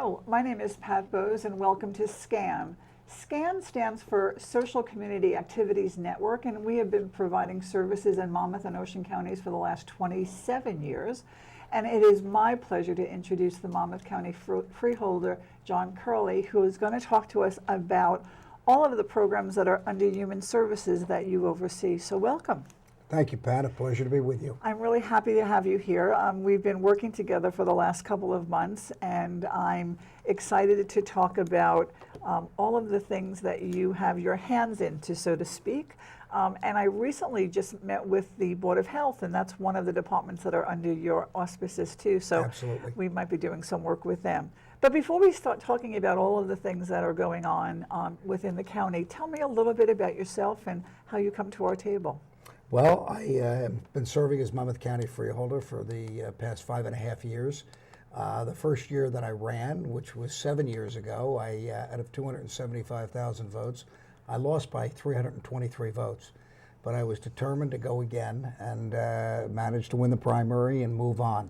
Hello, my name is Pat Bohse and welcome to SCAN. SCAN stands for Social Community Activities Network, and we have been providing services in Monmouth and Ocean counties for the last 27 years. And it is my pleasure to introduce the Monmouth County Freeholder, John Curley, who is going to talk to us about all of the programs that are under Human Services that you oversee. So welcome. Thank you, Pat. A pleasure to be with you. I'm really happy to have you here. We've been working together for the last couple of months, and I'm excited to talk about all of the things that you have your hands into, so to speak. And I recently just met with the Board of Health, and that's one of the departments that are under your auspices too. So Absolutely. We might be doing some work with them. But before we start talking about all of the things that are going on within the county, tell me a little bit about yourself and how you come to our table. Well, I have been serving as Monmouth County Freeholder for the past 5.5 years. The first year that I ran, which was 7 years ago, out of 275,000 votes, I lost by 323 votes. But I was determined to go again and managed to win the primary and move on.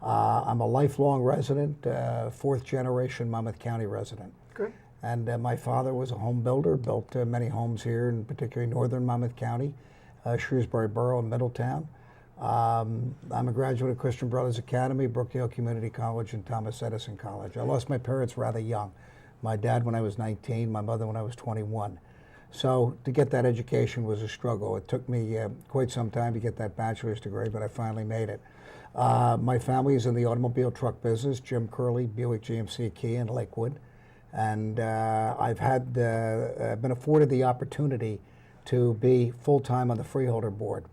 I'm a lifelong resident, fourth generation Monmouth County resident. Great. And my father was a home builder, built many homes here, in particularly northern Monmouth County. Shrewsbury Borough and Middletown. I'm a graduate of Christian Brothers Academy, Brookdale Community College, and Thomas Edison College. I lost my parents rather young. My dad when I was 19, my mother when I was 21. So to get that education was a struggle. It took me quite some time to get that bachelor's degree, but I finally made it. My family is in the automobile truck business, Jim Curley, Buick GMC Kia in Lakewood. And I've been afforded the opportunity to be full-time on the Freeholder Board.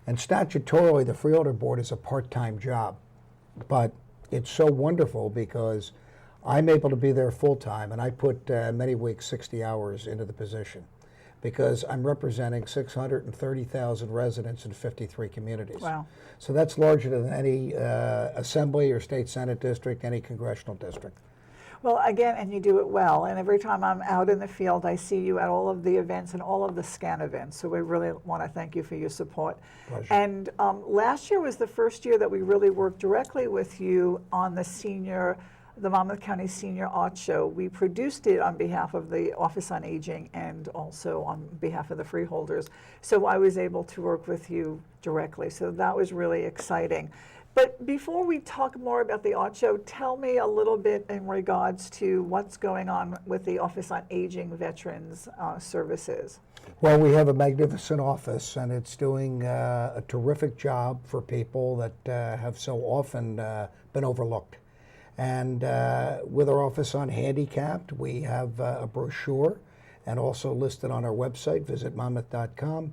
And statutorily, the Freeholder Board is a part-time job, but it's so wonderful because I'm able to be there full-time, and I put many weeks, 60 hours into the position because I'm representing 630,000 residents in 53 communities. Wow. So that's larger than any assembly or state senate district, any congressional district. Well, again, and you do it well. And every time I'm out in the field, I see you at all of the events and all of the SCAN events. So we really want to thank you for your support. Pleasure. And last year was the first year that we really worked directly with you on the Monmouth County Senior Art Show. We produced it on behalf of the Office on Aging and also on behalf of the Freeholders. So I was able to work with you directly. So that was really exciting. But before we talk more about the art show, tell me a little bit in regards to what's going on with the Office on Aging Veterans Services. Well, we have a magnificent office, and it's doing a terrific job for people that have so often been overlooked. And with our Office on Handicapped, we have a brochure and also listed on our website, visit monmouth.com.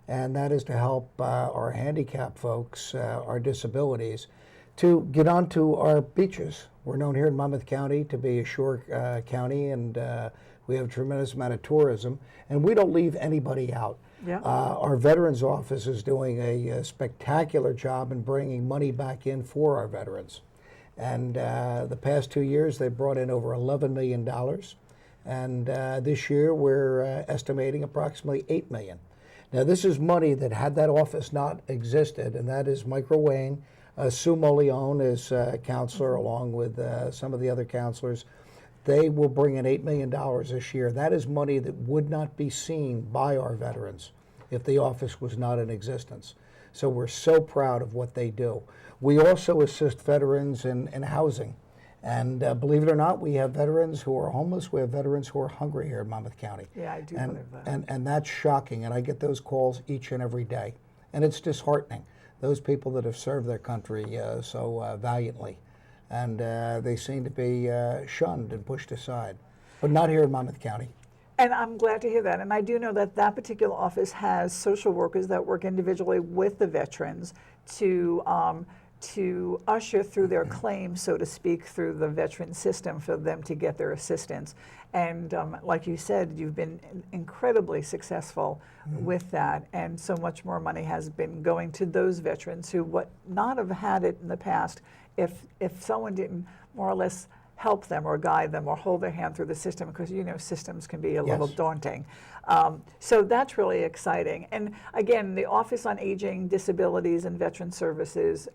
And that is to help our handicapped folks, our disabilities, to get onto our beaches. We're known here in Monmouth County to be a shore county, and we have a tremendous amount of tourism, and we don't leave anybody out. Yeah. Our Veterans Office is doing a spectacular job in bringing money back in for our veterans. And the past 2 years, they brought in over $11 million. And this year, we're estimating approximately $8 million. Now, this is money that had that office not existed, and that is Mike Wayne, Sue Molione is counselor, along with some of the other counselors. They will bring in $8 million this year. That is money that would not be seen by our veterans if the office was not in existence. So we're so proud of what they do. We also assist veterans in housing. And believe it or not, we have veterans who are homeless. We have veterans who are hungry here in Monmouth County. Yeah, I do believe that. And that's shocking, and I get those calls each and every day. And it's disheartening, those people that have served their country so valiantly. And they seem to be shunned and pushed aside, but not here in Monmouth County. And I'm glad to hear that. And I do know that that particular office has social workers that work individually with the veterans to usher through their claims, so to speak, through the veteran system for them to get their assistance. And like you said, you've been incredibly successful with that, and so much more money has been going to those veterans who would not have had it in the past if someone didn't more or less help them or guide them or hold their hand through the system, because you know systems can be a little daunting. So that's really exciting. And again, the Office on Aging, Disabilities, and Veteran Services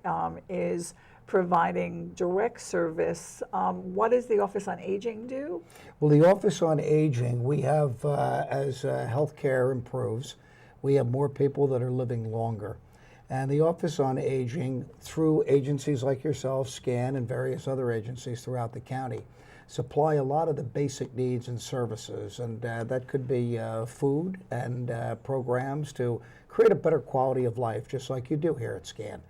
is providing direct service. What does the Office on Aging do? Well, the Office on Aging, we have, as healthcare improves, we have more people that are living longer. And the Office on Aging, through agencies like yourself, SCAN, and various other agencies throughout the county, supply a lot of the basic needs and services. And that could be food and programs to create a better quality of life, just like you do here at SCAN.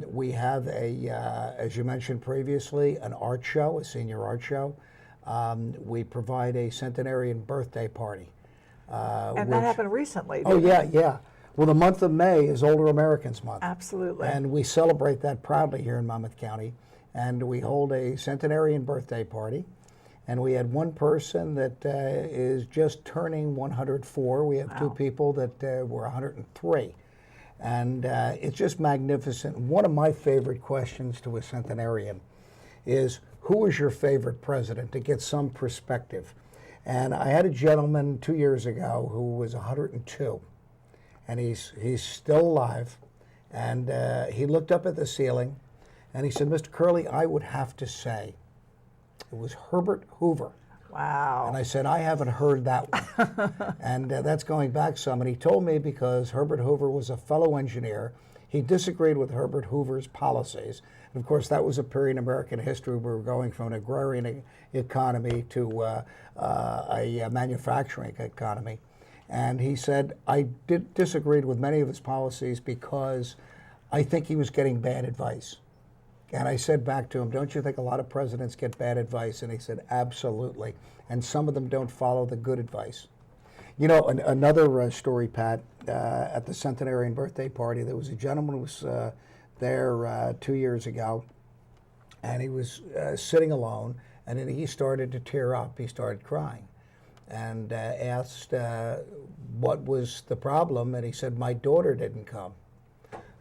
We have as you mentioned previously, an art show, a senior art show. We provide a centenarian birthday party. And that happened recently. Oh, yeah, yeah. Well, the month of May is Older Americans Month. Absolutely. And we celebrate that proudly here in Monmouth County. And we hold a centenarian birthday party. And we had one person that is just turning 104. We have two people that were 103. And it's just magnificent. One of my favorite questions to a centenarian is, who is your favorite president, to get some perspective? And I had a gentleman 2 years ago who was 102, and he's still alive. And he looked up at the ceiling, and he said, Mr. Curley, I would have to say it was Herbert Hoover. Wow. And I said, I haven't heard that one. And that's going back some. And he told me because Herbert Hoover was a fellow engineer. He disagreed with Herbert Hoover's policies. And of course, that was a period in American history where we were going from an agrarian economy to a manufacturing economy. And he said, I disagreed with many of his policies because I think he was getting bad advice. And I said back to him, don't you think a lot of presidents get bad advice? And he said, absolutely. And some of them don't follow the good advice. You know, another story, Pat, at the centenarian birthday party, there was a gentleman who was there 2 years ago, and he was sitting alone, and then he started to tear up. He started crying and asked what was the problem, and he said, my daughter didn't come.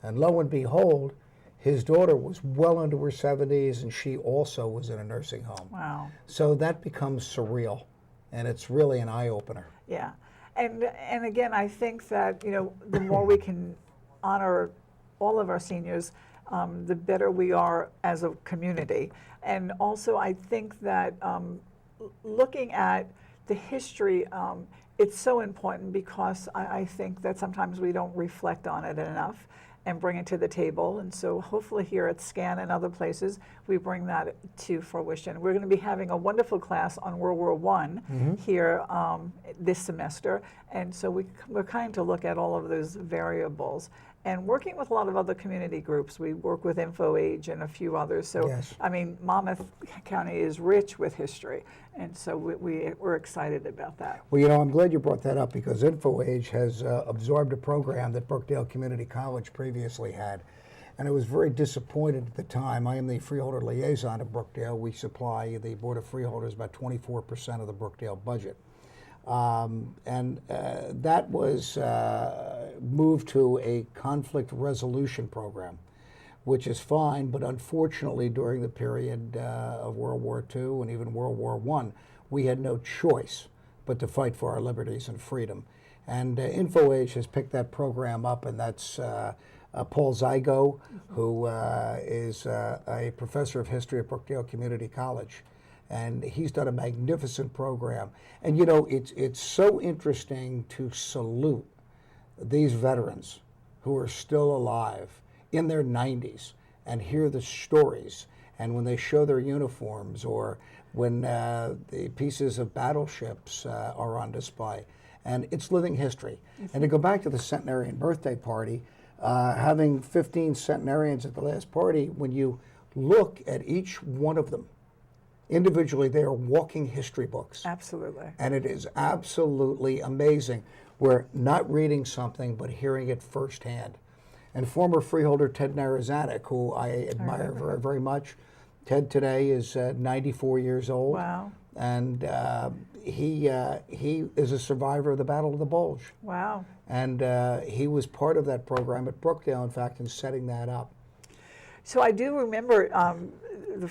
And lo and behold, his daughter was well into her 70s, and she also was in a nursing home. Wow. So that becomes surreal, and it's really an eye-opener. Yeah. And again, I think that, you know, the more we can honor all of our seniors, the better we are as a community. And also, I think that looking at the history, it's so important because I think that sometimes we don't reflect on it enough and bring it to the table. And so hopefully here at SCAN and other places, we bring that to fruition. We're going to be having a wonderful class on World War I here this semester. And so we're trying to look at all of those variables. And working with a lot of other community groups. We work with InfoAge and a few others. So, yes. I mean, Monmouth County is rich with history. And so we're excited about that. Well, you know, I'm glad you brought that up because InfoAge has absorbed a program that Brookdale Community College previously had. And I was very disappointed at the time. I am the freeholder liaison of Brookdale. We supply the Board of Freeholders about 24% of the Brookdale budget. That was moved to a conflict resolution program, which is fine, but unfortunately during the period of World War II and even World War I, we had no choice but to fight for our liberties and freedom. And InfoAge has picked that program up, and that's Paul Zygo, who is a professor of history at Brookdale Community College. And he's done a magnificent program. And you know, it's so interesting to salute these veterans who are still alive in their 90s and hear the stories. And when they show their uniforms or when the pieces of battleships are on display. And it's living history. And to go back to the centenarian birthday party, having 15 centenarians at the last party, when you look at each one of them, individually, they are walking history books. Absolutely. And it is absolutely amazing. We're not reading something, but hearing it firsthand. And former freeholder Ted Narazanik, who I admire very, very much. Ted today is 94 years old. Wow. And he is a survivor of the Battle of the Bulge. Wow. And he was part of that program at Brookdale, in fact, in setting that up. So I do remember the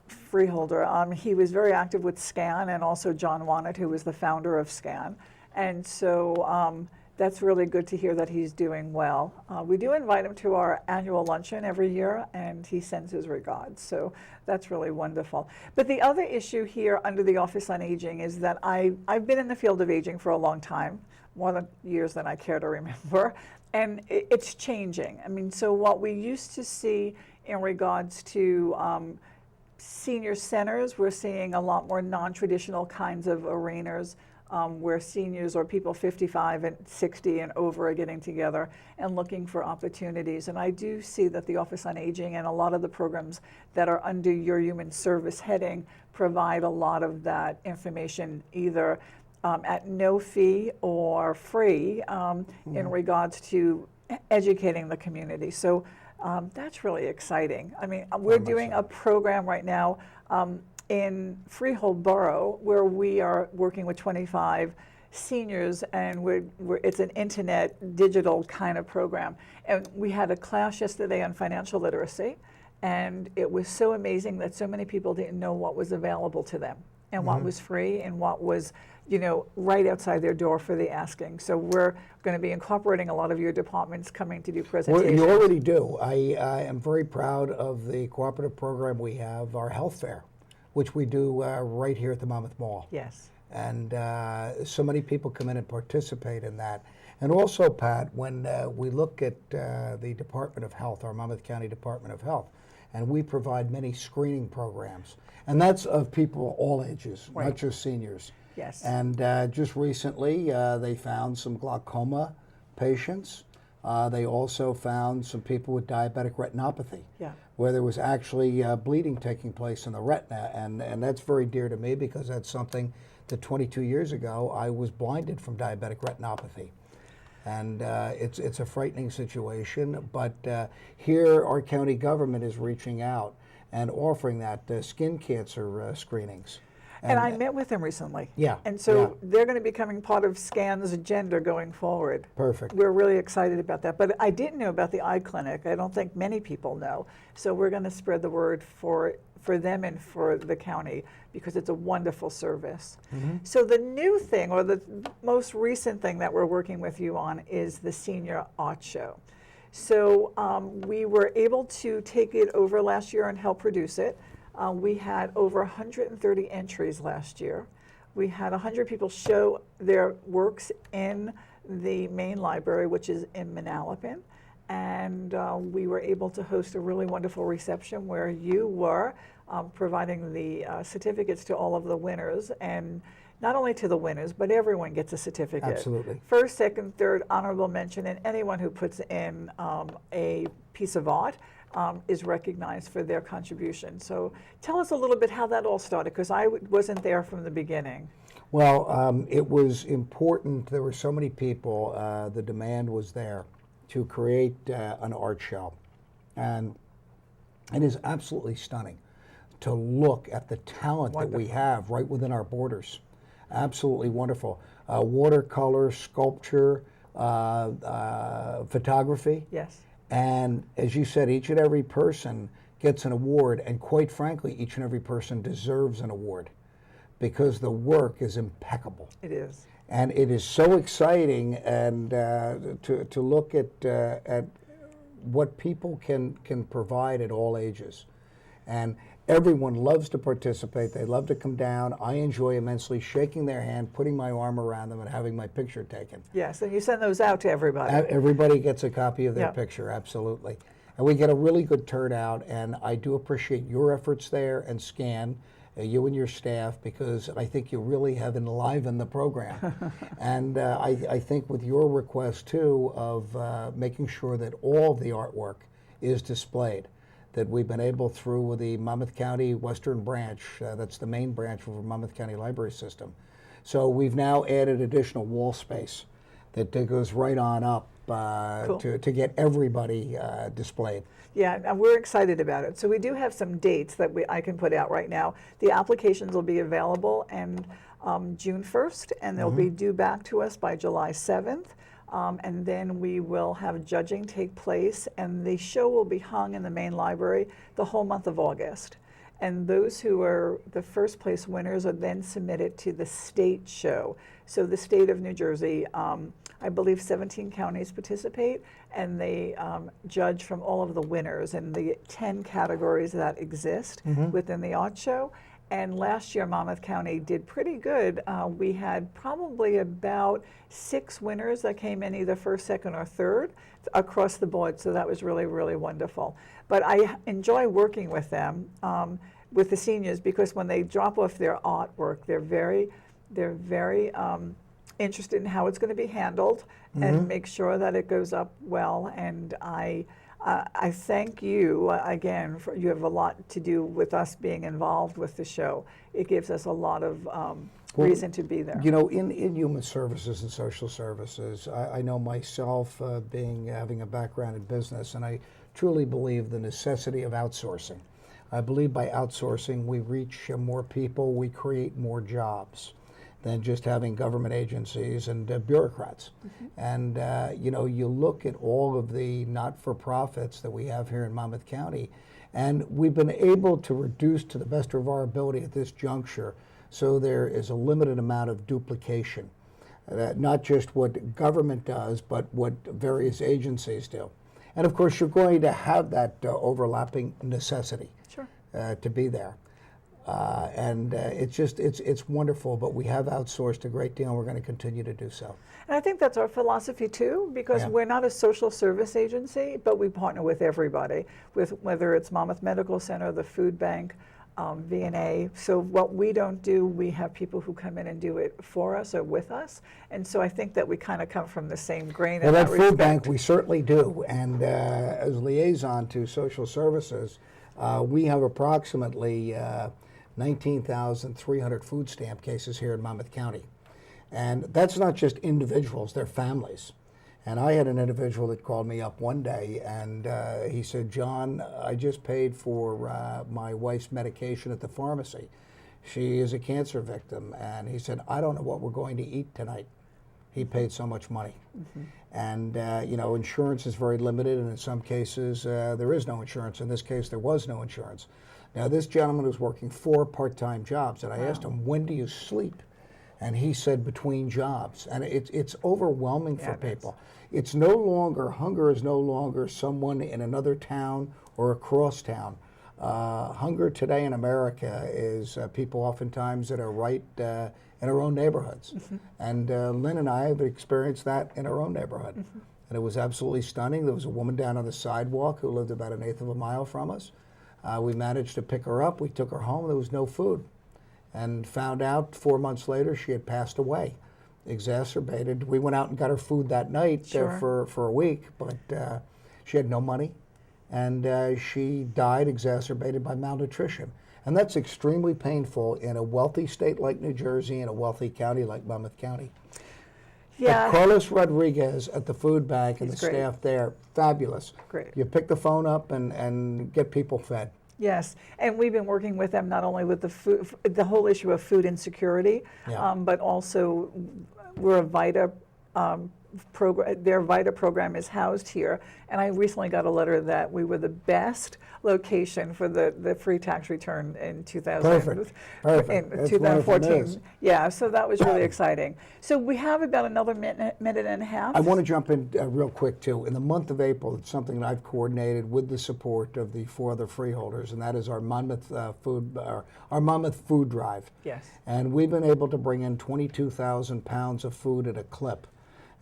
freeholder. He was very active with SCAN and also John Wannett, who was the founder of SCAN. And so that's really good to hear that he's doing well. We do invite him to our annual luncheon every year, and he sends his regards. So that's really wonderful. But the other issue here under the Office on Aging is that I've been in the field of aging for a long time, more years than I care to remember, and it's changing. I mean, so what we used to see in regards to senior centers, we're seeing a lot more non-traditional kinds of arenas where seniors or people 55 and 60 and over are getting together and looking for opportunities. And I do see that the Office on Aging and a lot of the programs that are under your human service heading provide a lot of that information either at no fee or free in regards to educating the community. So that's really exciting. I mean, we're doing a program right now in Freehold Borough where we are working with 25 seniors, and it's an internet digital kind of program. And we had a class yesterday on financial literacy, and it was so amazing that so many people didn't know what was available to them and what was free and what was, you know, right outside their door for the asking. So we're going to be incorporating a lot of your departments coming to do presentations. Well, you already do. I am very proud of the cooperative program we have, our health fair, which we do right here at the Monmouth Mall. Yes. And so many people come in and participate in that. And also, Pat, when we look at the Department of Health, our Monmouth County Department of Health, and we provide many screening programs, and that's of people all ages, Right. not just seniors. Yes. And just recently, they found some glaucoma patients. They also found some people with diabetic retinopathy, Yeah. where there was actually bleeding taking place in the retina. And that's very dear to me because that's something that 22 years ago I was blinded from diabetic retinopathy. And it's a frightening situation. But here our county government is reaching out and offering that skin cancer screenings. And I met with them recently. Yeah. And so yeah. they're going to be becoming part of SCAN's agenda going forward. Perfect. We're really excited about that. But I didn't know about the eye clinic. I don't think many people know. So we're going to spread the word for them and for the county because it's a wonderful service. So the new thing, or the most recent thing that we're working with you on, is the Senior Art Show. So we were able to take it over last year and help produce it. We had over 130 entries last year. We had 100 people show their works in the main library, which is in Manalapan. And we were able to host a really wonderful reception where you were providing the certificates to all of the winners. And not only to the winners, but everyone gets a certificate. Absolutely. First, second, third, honorable mention, and anyone who puts in a piece of art is recognized for their contribution. So tell us a little bit how that all started, because I wasn't there from the beginning. Well, it was important. There were so many people. The demand was there to create an art show. And it is absolutely stunning to look at the talent that we have right within our borders. Absolutely wonderful. Watercolor, sculpture, photography. Yes. And as you said, each and every person gets an award, and quite frankly, each and every person deserves an award because the work is impeccable. It is. And it is so exciting, and to look at what people can provide at all ages. And everyone loves to participate. They love to come down. I enjoy immensely shaking their hand, putting my arm around them, and having my picture taken. Yes, and you send those out to everybody. Everybody gets a copy of their Yeah. picture, absolutely. And we get a really good turnout, and I do appreciate your efforts there and SCAN, you and your staff, because I think you really have enlivened the program. And I think with your request, too, of making sure that all of the artwork is displayed, that we've been able through the Monmouth County Western Branch, that's the main branch of the Monmouth County Library System. So we've now added additional wall space that goes right on up Cool. to get everybody displayed. Yeah, and we're excited about it. So we do have some dates that I can put out right now. The applications will be available and June 1st, and they'll be due back to us by July 7th. And then we will have judging take place, and the show will be hung in the main library the whole month of August. And those who are the first place winners are then submitted to the state show. So the state of New Jersey, I believe 17 counties participate, and they judge from all of the winners in the 10 categories that exist within the art show. And last year, Monmouth County did pretty good. We had probably about 6 winners that came in either first, second, or third across the board. So that was really, really wonderful. But I enjoy working with them, with the seniors, because when they drop off their artwork, they're very interested in how it's going to be handled and make sure that it goes up well. And I thank you again, for you have a lot to do with us being involved with the show. It gives us a lot of reason to be there. You know, in human services and social services, I know myself having a background in business, and I truly believe the necessity of outsourcing. I believe by outsourcing we reach more people, we create more jobs than just having government agencies and bureaucrats. And you know, you look at all of the not-for-profits that we have here in Monmouth County, and we've been able to reduce to the best of our ability at this juncture, so there is a limited amount of duplication. Not just what government does, but what various agencies do. And of course, you're going to have that overlapping necessity to be there. It's wonderful, but we have outsourced a great deal, and we're going to continue to do so. And I think that's our philosophy too, because we're not a social service agency, but we partner with everybody, with whether it's Monmouth Medical Center, the food bank, V&A. So what we don't do, we have people who come in and do it for us or with us. And so I think that we kind of come from the same grain in that respect. Well, that food bank, we certainly do. And as liaison to social services, we have approximately 19,300 food stamp cases here in Monmouth County. And that's not just individuals, they're families. And I had an individual that called me up one day, and he said, "John, I just paid for my wife's medication at the pharmacy. She is a cancer victim." And he said, "I don't know what we're going to eat tonight." He paid so much money. And you know, insurance is very limited, and in some cases there is no insurance. In this case, there was no insurance. Now, this gentleman was working 4 part-time jobs, and I asked him, "When do you sleep?" And he said, "Between jobs." And it's overwhelming for people. It's no longer, hunger is no longer someone in another town or across town. Hunger today in America is people oftentimes that are right in our own neighborhoods. And Lynn and I have experienced that in our own neighborhood. And it was absolutely stunning. There was a woman down on the sidewalk who lived about 1/8 of a mile from us. We managed to pick her up. We took her home. There was no food. And found out 4 months later she had passed away, exacerbated. We went out and got her food that night for a week, but she had no money. And she died exacerbated by malnutrition. And that's extremely painful in a wealthy state like New Jersey and a wealthy county like Monmouth County. Yeah. But Carlos Rodriguez at the food bank and the staff there, fabulous. Great. You pick the phone up and get people fed. Yes, and we've been working with them not only with the food, the whole issue of food insecurity, but also we're a VITA program. Their VITA program is housed here, and I recently got a letter that we were the best location for the free tax return in 2014. Yeah, so that was really exciting. So we have about another minute and a half. I want to jump in real quick too. In the month of April, it's something that I've coordinated with the support of the 4 other freeholders, and that is our Monmouth Monmouth food drive. Yes. And we've been able to bring in 22,000 pounds of food at a clip.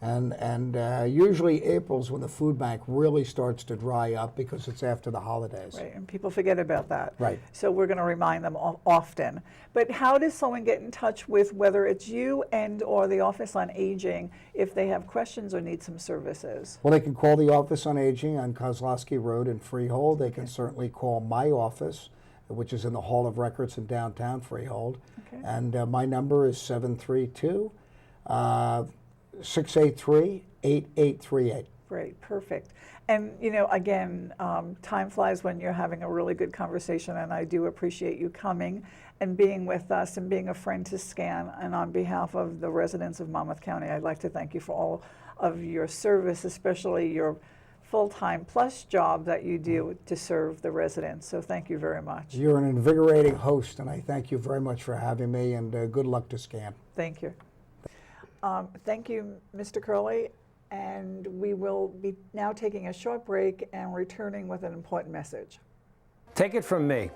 And usually April's when the food bank really starts to dry up because it's after the holidays. Right, and people forget about that. Right. So we're going to remind them often. But how does someone get in touch with whether it's you and or the Office on Aging if they have questions or need some services? Well, they can call the Office on Aging on Kozlowski Road in Freehold. They can certainly call my office, which is in the Hall of Records in downtown Freehold. And my number is 732-683-8838. Great, perfect. And you know, again, time flies when you're having a really good conversation, and I do appreciate you coming and being with us and being a friend to SCAN. And on behalf of the residents of Monmouth County, I'd like to thank you for all of your service, especially your full-time plus job that you do to serve the residents. So thank you very much. You're an invigorating host, and I thank you very much for having me, and good luck to SCAN. Thank you. Thank you, Mr. Curley. And we will be now taking a short break and returning with an important message. Take it from me.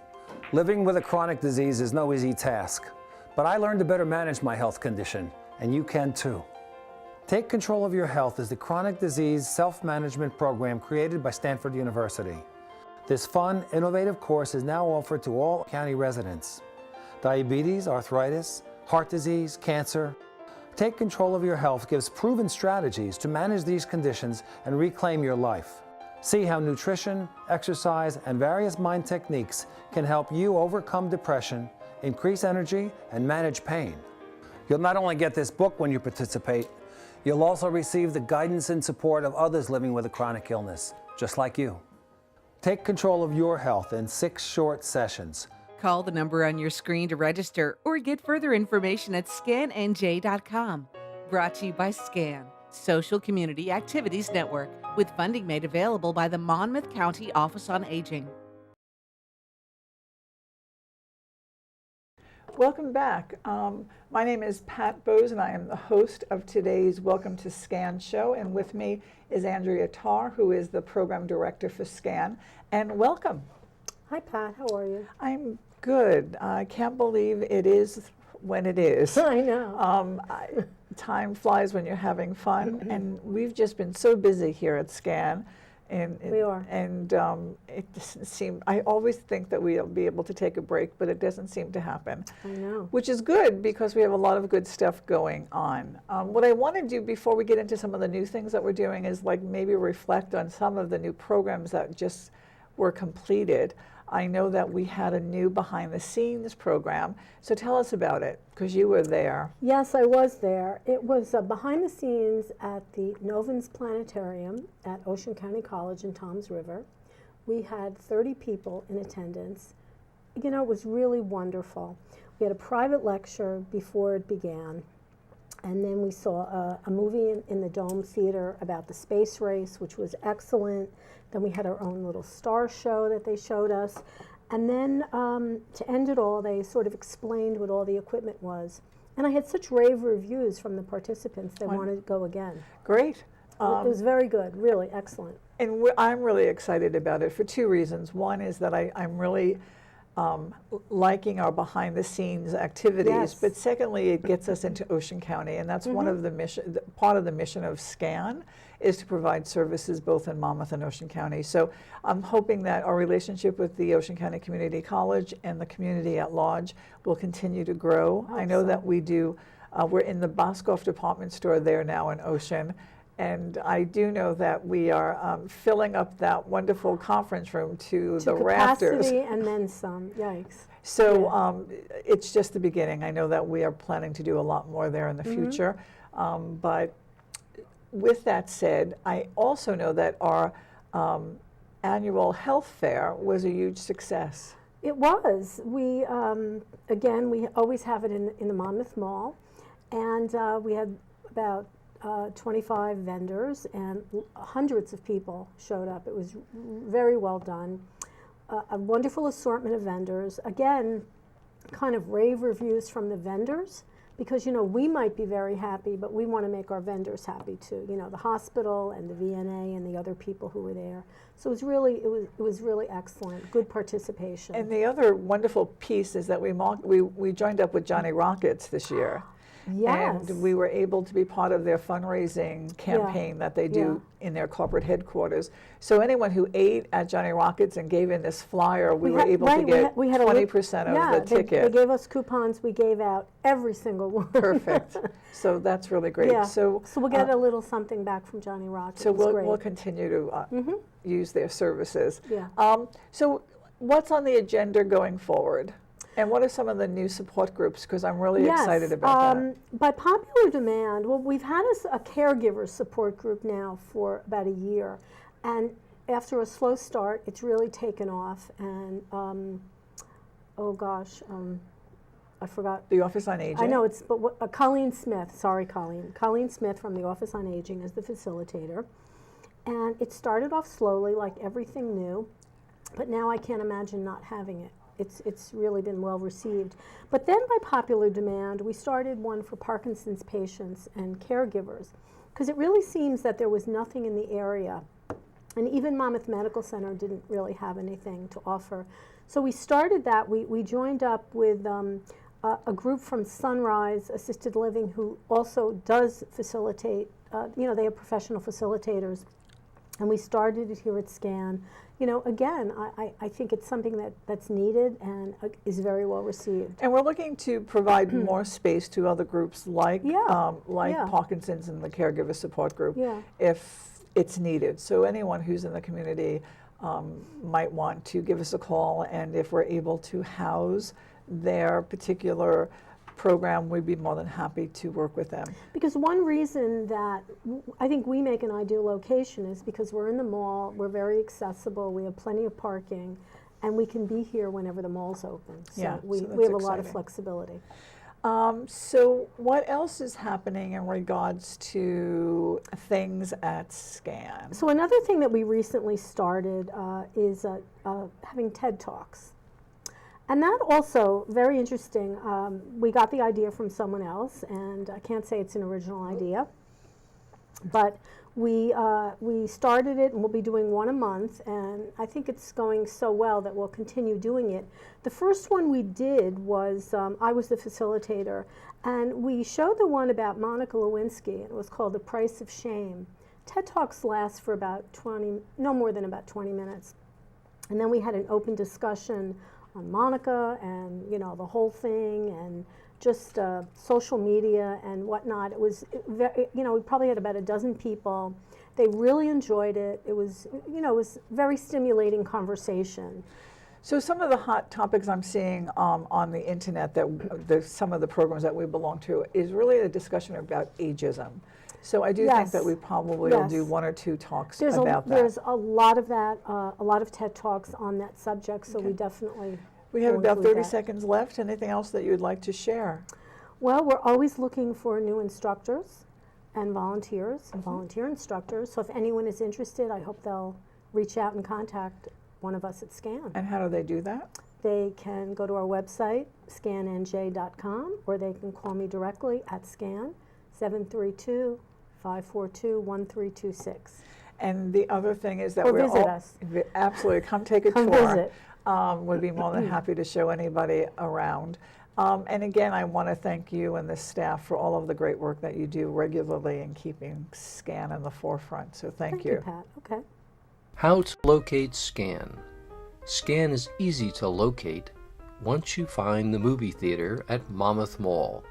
Living with a chronic disease is no easy task, but I learned to better manage my health condition, and you can too. Take Control of Your Health is the chronic disease self-management program created by Stanford University. This fun, innovative course is now offered to all county residents. Diabetes, arthritis, heart disease, cancer. Take Control of Your Health gives proven strategies to manage these conditions and reclaim your life. See how nutrition, exercise, and various mind techniques can help you overcome depression, increase energy, and manage pain. You'll not only get this book when you participate, you'll also receive the guidance and support of others living with a chronic illness, just like you. Take control of your health in 6 short sessions. Call the number on your screen to register or get further information at scannj.com. Brought to you by SCAN, Social Community Activities Network, with funding made available by the Monmouth County Office on Aging. Welcome back. My name is Pat Bohse, and I am the host of today's Welcome to SCAN show. And with me is Andrea Tarr, who is the program director for SCAN. And welcome. Hi, Pat. How are you? I'm good. I can't believe it is when it is. I know. Time flies when you're having fun, and we've just been so busy here at SCAN. We are. And it doesn't seem, I always think that we'll be able to take a break, but it doesn't seem to happen. I know. Which is good, because we have a lot of good stuff going on. What I want to do before we get into some of the new things that we're doing is like maybe reflect on some of the new programs that just were completed. I know that we had a new behind the scenes program, so tell us about it, because you were there. Yes, I was there. It was behind the scenes at the Novans Planetarium at Ocean County College in Toms River. We had 30 people in attendance. You know, it was really wonderful. We had a private lecture before it began, and then we saw a movie in the Dome Theater about the space race, which was excellent. Then we had our own little star show that they showed us. And then to end it all, they sort of explained what all the equipment was. And I had such rave reviews from the participants that wanted to go again. Great. It was very good, really excellent. And I'm really excited about it for 2 reasons. One is that I'm really liking our behind the scenes activities, Yes. but secondly, it gets us into Ocean County, and that's one of the mission, part of the mission of SCAN is to provide services both in Monmouth and Ocean County. So I'm hoping that our relationship with the Ocean County Community College and the community at large will continue to grow. I know that we do, we're in the Boscoff department store there now in Ocean. And I do know that we are filling up that wonderful conference room to the rafters. Capacity and then some, yikes. So it's just the beginning. I know that we are planning to do a lot more there in the future. But with that said, I also know that our annual health fair was a huge success. It was. We, again, we always have it in the Monmouth Mall. And we had about 25 vendors, and hundreds of people showed up. It was very well done. A wonderful assortment of vendors. Again, kind of rave reviews from the vendors, because, you know, we might be very happy, but we want to make our vendors happy too. You know, the hospital and the VNA and the other people who were there. So it was really excellent. Good participation. And the other wonderful piece is that we joined up with Johnny Rockets this year. Yes. And we were able to be part of their fundraising campaign that they do in their corporate headquarters. So anyone who ate at Johnny Rockets and gave in this flyer, we were able to get 20% of the ticket. They gave us coupons. We gave out every single one. Perfect. So that's really great. Yeah. So we'll get a little something back from Johnny Rockets. So we'll continue to use their services. Yeah. So what's on the agenda going forward? And what are some of the new support groups? Because I'm really excited about that. By popular demand, well, we've had a caregiver support group now for about a year. And after a slow start, it's really taken off. And, I forgot. The Office on Aging? I know, Colleen Smith, sorry, Colleen. Colleen Smith from the Office on Aging is the facilitator. And it started off slowly, like everything new. But now I can't imagine not having it. it's really been well received. But then by popular demand, we started one for Parkinson's patients and caregivers, because it really seems that there was nothing in the area. And even Monmouth Medical Center didn't really have anything to offer. So we started that. We joined up with a group from Sunrise Assisted Living who also does facilitate, they have professional facilitators. And we started it here at SCAN. Again, I think it's something that's needed and is very well received. And we're looking to provide more space to other groups like Yeah. Parkinson's and the Caregiver Support Group Yeah. if it's needed. So anyone who's in the community might want to give us a call, and if we're able to house their particular program, we'd be more than happy to work with them. Because one reason that I think we make an ideal location is because we're in the mall, we're very accessible, we have plenty of parking, and we can be here whenever the mall's open. So Yeah, we so have that's a lot of exciting. flexibility. So what else is happening in regards to things at SCAN? So another thing that we recently started is having TED Talks. And that also, very interesting, we got the idea from someone else, and I can't say it's an original idea, but we started it, and we'll be doing one a month, and I think it's going so well that we'll continue doing it. The first one we did was, I was the facilitator, and we showed the one about Monica Lewinsky. It was called The Price of Shame. TED Talks last for about no more than about 20 minutes. And then we had an open discussion on Monica and the whole thing, and just social media and whatnot. It was we probably had about a dozen people. They really enjoyed it. It was it was very stimulating conversation. So some of the hot topics I'm seeing on the internet that some of the programs that we belong to is really a discussion about ageism. So I do think that we probably will do one or two talks about that. There's a lot of that, a lot of TED Talks on that subject, so we definitely We have will about include 30 that. seconds left. Anything else that you'd like to share? Well, we're always looking for new instructors and volunteers, volunteer instructors. So if anyone is interested, I hope they'll reach out and contact one of us at SCAN. And how do they do that? They can go to our website, scannj.com, or they can call me directly at SCAN, 732-542-1326. And the other thing is that Or we're visit us. Absolutely, come take a Come tour. visit. We'd be more than happy to show anybody around. And again, I want to thank you and the staff for all of the great work that you do regularly in keeping SCAN in the forefront. So thank you. Pat. Okay. How to locate SCAN. SCAN is easy to locate once you find the movie theater at Monmouth Mall.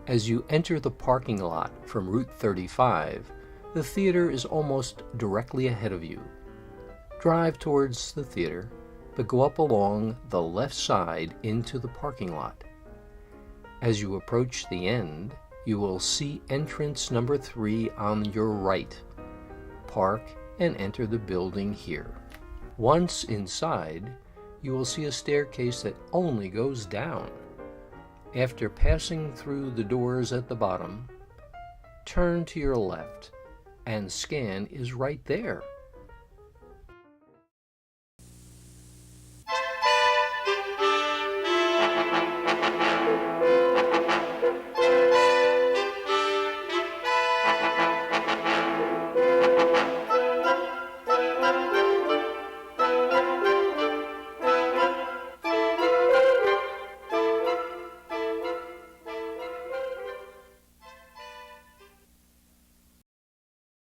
As you enter the parking lot from Route 35, the theater is almost directly ahead of you. Drive towards the theater, but go up along the left side into the parking lot. As you approach the end, you will see entrance number 3 on your right. Park and enter the building here. Once inside, you will see a staircase that only goes down. After passing through the doors at the bottom, turn to your left, and SCAN is right there.